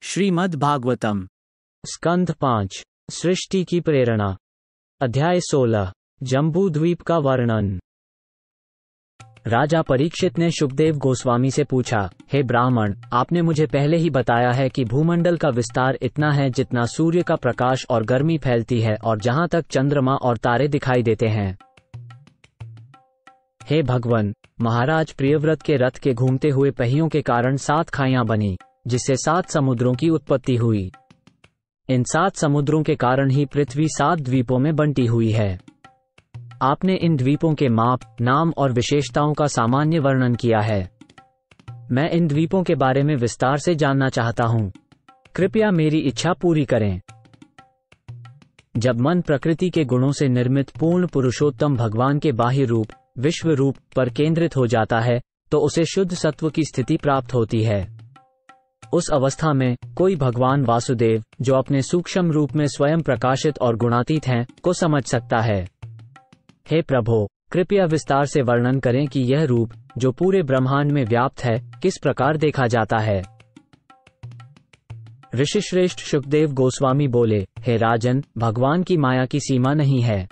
श्रीमद् भागवतम स्कंध 5 सृष्टि की प्रेरणा अध्याय 16 जम्बू द्वीप का वर्णन। राजा परीक्षित ने शुकदेव गोस्वामी से पूछा, हे ब्राह्मण, आपने मुझे पहले ही बताया है कि भूमंडल का विस्तार इतना है जितना सूर्य का प्रकाश और गर्मी फैलती है और जहां तक चंद्रमा और तारे दिखाई देते हैं। हे भगवन, महाराज प्रियव्रत के रथ के घूमते हुए पहियों के कारण 7 खाइयां बनी, जिससे 7 समुद्रों की उत्पत्ति हुई। इन 7 समुद्रों के कारण ही पृथ्वी 7 द्वीपों में बंटी हुई है। आपने इन द्वीपों के माप, नाम और विशेषताओं का सामान्य वर्णन किया है। मैं इन द्वीपों के बारे में विस्तार से जानना चाहता हूं। कृपया मेरी इच्छा पूरी करें। जब मन प्रकृति के गुणों से निर्मित पूर्ण पुरुषोत्तम भगवान के बाह्य रूप, विश्व रूप पर केंद्रित हो जाता है, तो उसे शुद्ध सत्व की स्थिति प्राप्त होती है। उस अवस्था में कोई भगवान वासुदेव, जो अपने सूक्ष्म रूप में स्वयं प्रकाशित और गुणातीत हैं, को समझ सकता है। हे प्रभो, कृपया विस्तार से वर्णन करें कि यह रूप, जो पूरे ब्रह्मांड में व्याप्त है, किस प्रकार देखा जाता है। ऋषिश्रेष्ठ शुकदेव गोस्वामी बोले, हे राजन, भगवान की माया की सीमा नहीं है।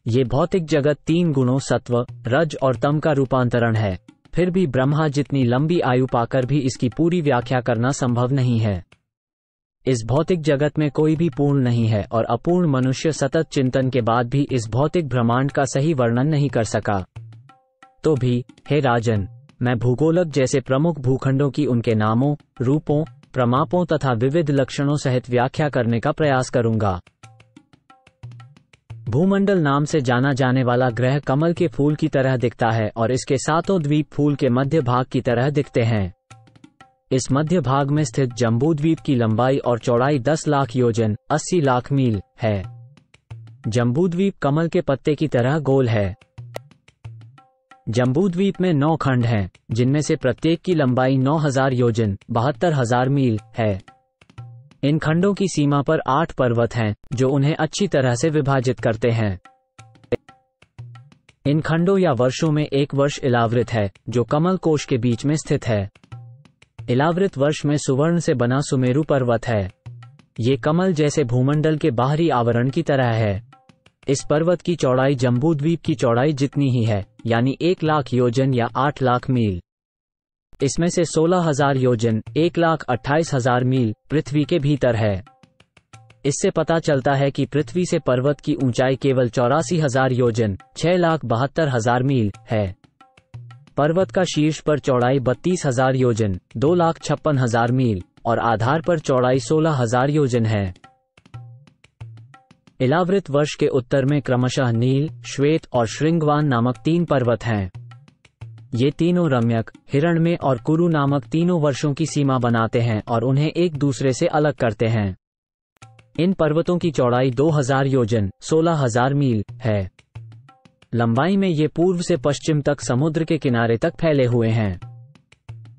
ये भौतिक जगत 3 गुणों सत्व, रज और तम का रूपांतरण है। फिर भी ब्रह्मा जितनी लंबी आयु पाकर भी इसकी पूरी व्याख्या करना संभव नहीं है। इस भौतिक जगत में कोई भी पूर्ण नहीं है और अपूर्ण मनुष्य सतत चिंतन के बाद भी इस भौतिक ब्रह्मांड का सही वर्णन नहीं कर सका। तो भी, हे राजन, मैं भूगोलक जैसे प्रमुख भूखंडों की उनके नामों, रूपों, प्रमापों तथा विविध लक्षणों सहित व्याख्या करने का प्रयास करूंगा। भूमंडल नाम से जाना जाने वाला ग्रह कमल के फूल की तरह दिखता है और इसके 7 द्वीप फूल के मध्य भाग की तरह दिखते हैं। इस मध्य भाग में स्थित जम्बू द्वीप की लंबाई और चौड़ाई 10 लाख योजन 80 लाख मील है। जम्बू द्वीप कमल के पत्ते की तरह गोल है। जम्बू द्वीप में 9 खंड हैं, जिनमें से प्रत्येक की लंबाई 9000 योजन 72,000 मील है। इन खंडों की सीमा पर 8 पर्वत हैं, जो उन्हें अच्छी तरह से विभाजित करते हैं। इन खंडों या वर्षों में एक वर्ष इलावृत है, जो कमल कोश के बीच में स्थित है। इलावृत वर्ष में सुवर्ण से बना सुमेरु पर्वत है। ये कमल जैसे भूमंडल के बाहरी आवरण की तरह है। इस पर्वत की चौड़ाई जम्बू द्वीप की चौड़ाई जितनी ही है, यानी 1 लाख योजन या 8 लाख मील। इसमें से 16,000 योजन 1,28,000 मील पृथ्वी के भीतर है। इससे पता चलता है कि पृथ्वी से पर्वत की ऊंचाई केवल 84,000 योजन 6,72,000 मील है। पर्वत का शीर्ष पर चौड़ाई 32,000 योजन 2,56,000 मील और आधार पर चौड़ाई 16,000 योजन है। इलावृत वर्ष के उत्तर में क्रमशः नील, श्वेत और श्रृंगवान नामक 3 पर्वत हैं। ये तीनों रम्यक, हिरण्मय और कुरु नामक तीनों वर्षों की सीमा बनाते हैं और उन्हें एक दूसरे से अलग करते हैं। इन पर्वतों की चौड़ाई 2000 योजन 16,000 मील है। लंबाई में ये पूर्व से पश्चिम तक समुद्र के किनारे तक फैले हुए हैं।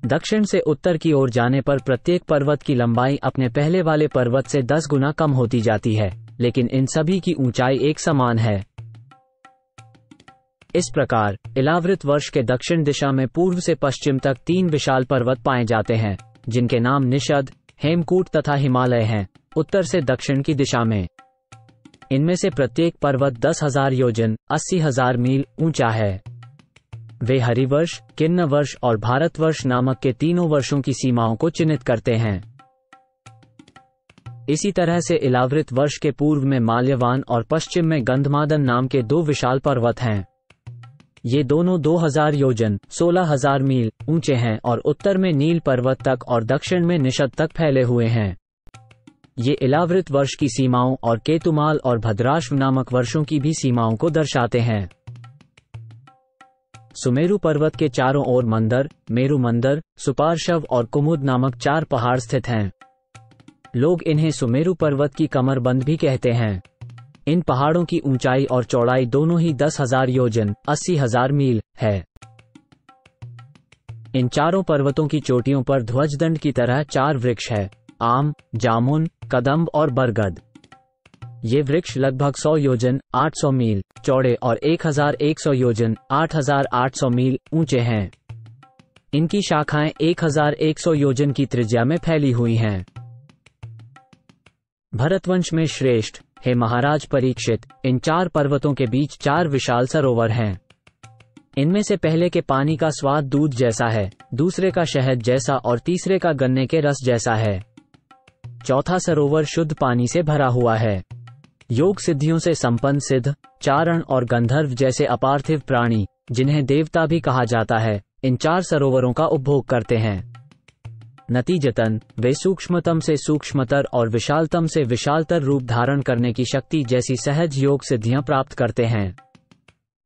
दक्षिण से उत्तर की ओर जाने पर प्रत्येक पर्वत की लंबाई अपने पहले वाले पर्वत से 10 गुना कम होती जाती है, लेकिन इन सभी की ऊंचाई एक समान है। इस प्रकार इलावृत वर्ष के दक्षिण दिशा में पूर्व से पश्चिम तक 3 विशाल पर्वत पाए जाते हैं, जिनके नाम निषद, हेमकूट तथा हिमालय हैं। उत्तर से दक्षिण की दिशा में इनमें से प्रत्येक पर्वत 10,000 योजन 80,000 मील ऊंचा है। वे हरिवर्ष, किन्न वर्ष और भारतवर्ष नामक के तीनों वर्षों की सीमाओं को चिन्हित करते हैं। इसी तरह से इलावृत वर्ष के पूर्व में माल्यवान और पश्चिम में गंधमादन नाम के 2 विशाल पर्वत हैं। ये दोनों 2000 योजन 16,000 मील ऊंचे हैं और उत्तर में नील पर्वत तक और दक्षिण में निषद तक फैले हुए हैं। ये इलावृत वर्ष की सीमाओं और केतुमाल और भद्राश्व नामक वर्षों की भी सीमाओं को दर्शाते हैं। सुमेरु पर्वत के चारों ओर मंदर, मेरु मंदर, सुपार्शव और कुमुद नामक 4 पहाड़ स्थित हैं। लोग इन्हें सुमेरु पर्वत की कमरबंद भी कहते हैं। इन पहाड़ों की ऊंचाई और चौड़ाई दोनों ही 10,000 योजन 80,000 मील है। इन चारों पर्वतों की चोटियों पर ध्वजदंड की तरह 4 वृक्ष है: आम, जामुन, कदम्ब और बरगद। ये वृक्ष लगभग 100 योजन 800 मील चौड़े और 1100 योजन 8800 मील ऊंचे हैं। इनकी शाखाएं 1100 योजन की त्रिज्या में फैली हुई हैं। भरतवंश में श्रेष्ठ, हे महाराज परीक्षित, इन 4 पर्वतों के बीच 4 विशाल सरोवर हैं। इनमें से पहले के पानी का स्वाद दूध जैसा है, दूसरे का शहद जैसा और तीसरे का गन्ने के रस जैसा है। चौथा सरोवर शुद्ध पानी से भरा हुआ है। योग सिद्धियों से संपन्न सिद्ध, चारण और गंधर्व जैसे अपार्थिव प्राणी, जिन्हें देवता भी कहा जाता है, इन 4 सरोवरों का उपभोग करते हैं। नतीजतन वे सूक्ष्मतम से सूक्ष्मतर और विशालतम से विशालतर रूप धारण करने की शक्ति जैसी सहज योग सिद्धियां प्राप्त करते हैं।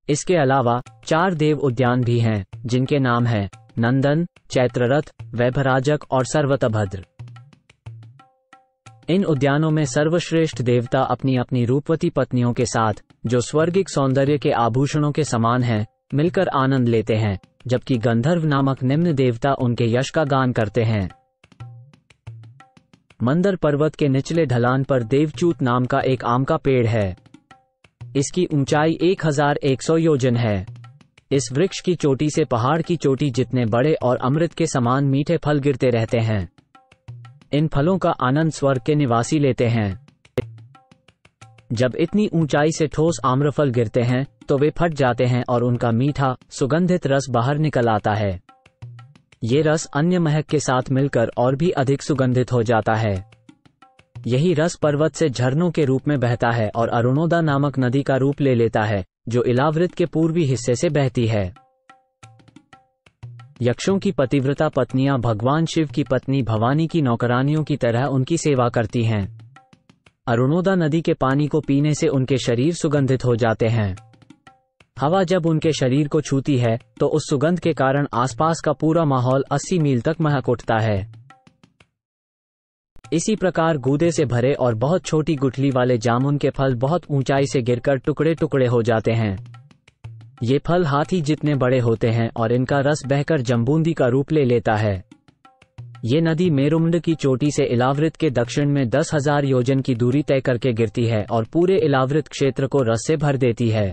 इसके अलावा 4 देव उद्यान भी हैं, जिनके नाम हैं नंदन, चैत्ररथ, वैभराजक और सर्वतभद्र। इन उद्यानों में सर्वश्रेष्ठ देवता अपनी अपनी रूपवती पत्नियों के साथ, जो स्वर्गिक सौंदर्य के आभूषणों के समान हैं, मिलकर आनंद लेते हैं, जबकि गंधर्व नामक निम्न देवता उनके यश का गान करते हैं। मंदर पर्वत के निचले ढलान पर देवचूत नाम का एक आम का पेड़ है। इसकी ऊंचाई 1100 योजन है। इस वृक्ष की चोटी से पहाड़ की चोटी जितने बड़े और अमृत के समान मीठे फल गिरते रहते हैं। इन फलों का आनंद स्वर्ग के निवासी लेते हैं। जब इतनी ऊंचाई से ठोस आम्रफल गिरते हैं तो वे फट जाते हैं और उनका मीठा सुगंधित रस बाहर निकल आता है। ये रस अन्य महक के साथ मिलकर और भी अधिक सुगंधित हो जाता है। यही रस पर्वत से झरनों के रूप में बहता है और अरुणोदा नामक नदी का रूप ले लेता है, जो इलावृत के पूर्वी हिस्से से बहती है। यक्षों की पतिव्रता पत्नियां भगवान शिव की पत्नी भवानी की नौकरानियों की तरह उनकी सेवा करती हैं। अरुणोदा नदी के पानी को पीने से उनके शरीर सुगंधित हो जाते हैं। हवा जब उनके शरीर को छूती है तो उस सुगंध के कारण आसपास का पूरा माहौल 80 मील तक महक उठता है। इसी प्रकार गूदे से भरे और बहुत छोटी गुठली वाले जामुन के फल बहुत ऊंचाई से गिरकर टुकड़े टुकड़े हो जाते हैं। ये फल हाथी जितने बड़े होते हैं और इनका रस बहकर जम्बूंदी का रूप ले लेता है। ये नदी मेरुमंड की चोटी से इलावृत के दक्षिण में 10,000 योजन की दूरी तय करके गिरती है और पूरे इलावृत क्षेत्र को रस से भर देती है।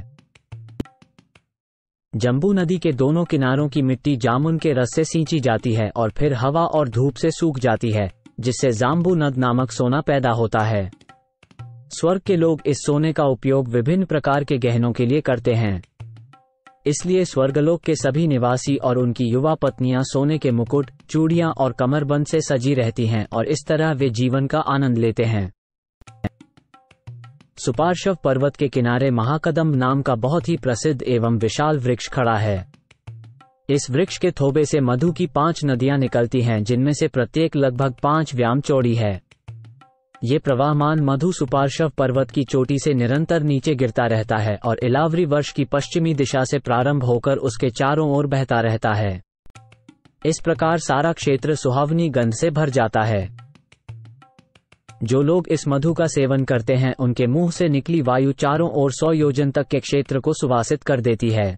जम्बू नदी के दोनों किनारों की मिट्टी जामुन के रस से सींची जाती है और फिर हवा और धूप से सूख जाती है, जिससे जाम्बू नद नामक सोना पैदा होता है। स्वर्ग के लोग इस सोने का उपयोग विभिन्न प्रकार के गहनों के लिए करते हैं। इसलिए स्वर्गलोक के सभी निवासी और उनकी युवा पत्नियां सोने के मुकुट, चूड़ियां और कमरबंद से सजी रहती हैं और इस तरह वे जीवन का आनंद लेते हैं। सुपार्श्व पर्वत के किनारे महाकदम्ब नाम का बहुत ही प्रसिद्ध एवं विशाल वृक्ष खड़ा है। इस वृक्ष के थोबे से मधु की 5 नदियां निकलती हैं, जिनमें से प्रत्येक लगभग 5 व्याम चौड़ी है। ये प्रवाहमान मधु सुपार्श्व पर्वत की चोटी से निरंतर नीचे गिरता रहता है और इलावरी वर्ष की पश्चिमी दिशा से प्रारंभ होकर उसके चारों ओर बहता रहता है। इस प्रकार सारा क्षेत्र सुहावनी गंध से भर जाता है। जो लोग इस मधु का सेवन करते हैं, उनके मुंह से निकली वायु चारों ओर 100 योजन तक के क्षेत्र को सुवासित कर देती है।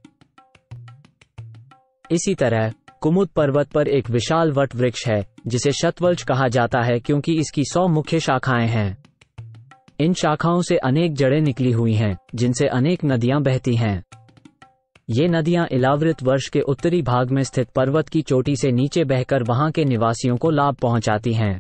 इसी तरह कुमुद पर्वत पर एक विशाल वट वृक्ष है, जिसे शतवल्च कहा जाता है क्योंकि इसकी 100 मुख्य शाखाएं हैं। इन शाखाओं से अनेक जड़ें निकली हुई हैं, जिनसे अनेक नदियां बहती हैं। ये नदियां इलावृत वर्ष के उत्तरी भाग में स्थित पर्वत की चोटी से नीचे बहकर वहां के निवासियों को लाभ पहुंचाती हैं।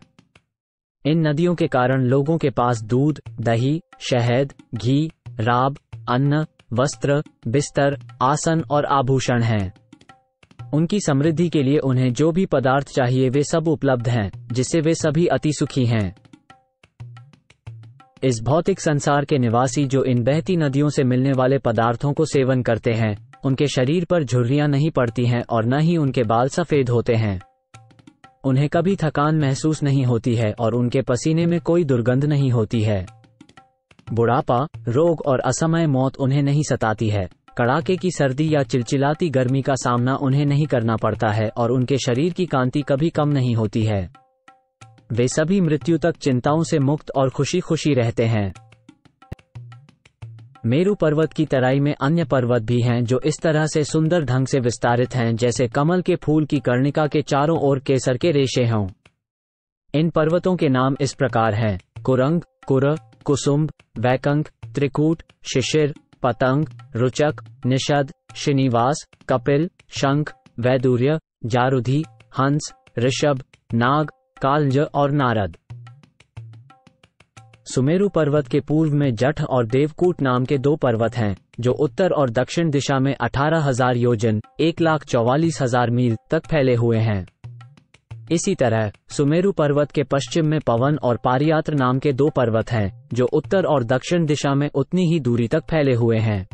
इन नदियों के कारण लोगों के पास दूध, दही, शहद, घी, राब, अन्न, वस्त्र, बिस्तर, आसन और आभूषण हैं। उनकी समृद्धि के लिए उन्हें जो भी पदार्थ चाहिए वे सब उपलब्ध हैं, जिससे वे सभी अति सुखी हैं। इस भौतिक संसार के निवासी जो इन बहती नदियों से मिलने वाले पदार्थों को सेवन करते हैं, उनके शरीर पर झुर्रियां नहीं पड़ती हैं और न ही उनके बाल सफेद होते हैं। उन्हें कभी थकान महसूस नहीं होती है और उनके पसीने में कोई दुर्गंध नहीं होती है। बुढ़ापा, रोग और असमय मौत उन्हें नहीं सताती है। कड़ाके की सर्दी या चिलचिलाती गर्मी का सामना उन्हें नहीं करना पड़ता है और उनके शरीर की कांति कभी कम नहीं होती है। वे सभी मृत्यु तक चिंताओं से मुक्त और खुशी खुशी रहते हैं। मेरु पर्वत की तराई में अन्य पर्वत भी हैं जो इस तरह से सुंदर ढंग से विस्तारित हैं जैसे कमल के फूल की कर्णिका के चारों ओर केसर के रेशे हों। इन पर्वतों के नाम इस प्रकार हैं: कुरंग, कुर, कुसुम्भ, वैकंक, त्रिकूट, शिशिर, पतंग, रुचक, निषद, श्रीनिवास, कपिल, शंख, वैदूर्य, जारुधि, हंस, ऋषभ, नाग, कालंज और नारद। सुमेरु पर्वत के पूर्व में जठ और देवकूट नाम के 2 पर्वत हैं, जो उत्तर और दक्षिण दिशा में 18,000 योजन 1,44,000 मील तक फैले हुए हैं। इसी तरह सुमेरु पर्वत के पश्चिम में पवन और पारियात्र नाम के 2 पर्वत हैं, जो उत्तर और दक्षिण दिशा में उतनी ही दूरी तक फैले हुए हैं।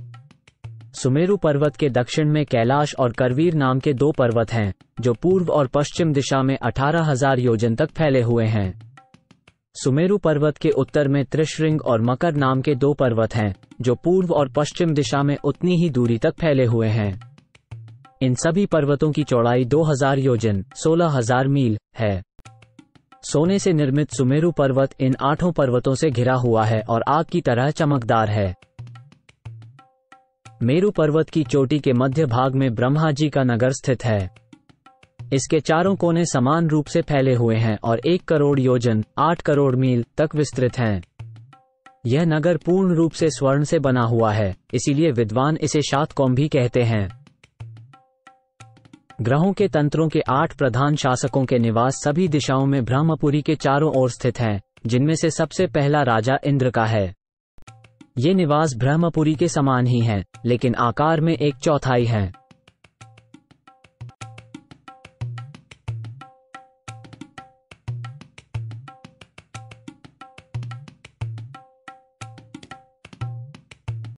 सुमेरु पर्वत के दक्षिण में कैलाश और करवीर नाम के 2 पर्वत हैं, जो पूर्व और पश्चिम दिशा में 18,000 योजन तक फैले हुए हैं। सुमेरु पर्वत के उत्तर में त्रिशृंग और मकर नाम के 2 पर्वत हैं, जो पूर्व और पश्चिम दिशा में उतनी ही दूरी तक फैले हुए हैं। इन सभी पर्वतों की चौड़ाई 2000 योजन 16,000 मील है। सोने से निर्मित सुमेरु पर्वत इन 8 पर्वतों से घिरा हुआ है और आग की तरह चमकदार है। मेरु पर्वत की चोटी के मध्य भाग में ब्रह्मा जी का नगर स्थित है। इसके चारों कोने समान रूप से फैले हुए हैं और 1 करोड़ योजन 8 करोड़ मील तक विस्तृत हैं। यह नगर पूर्ण रूप से स्वर्ण से बना हुआ है, इसीलिए विद्वान इसे शातकौम भी कहते हैं। ग्रहों के तंत्रों के 8 प्रधान शासकों के निवास सभी दिशाओं में ब्रह्मपुरी के चारों ओर स्थित हैं, जिनमें से सबसे पहला राजा इंद्र का है। ये निवास ब्रह्मपुरी के समान ही हैं, लेकिन आकार में 1/4 हैं।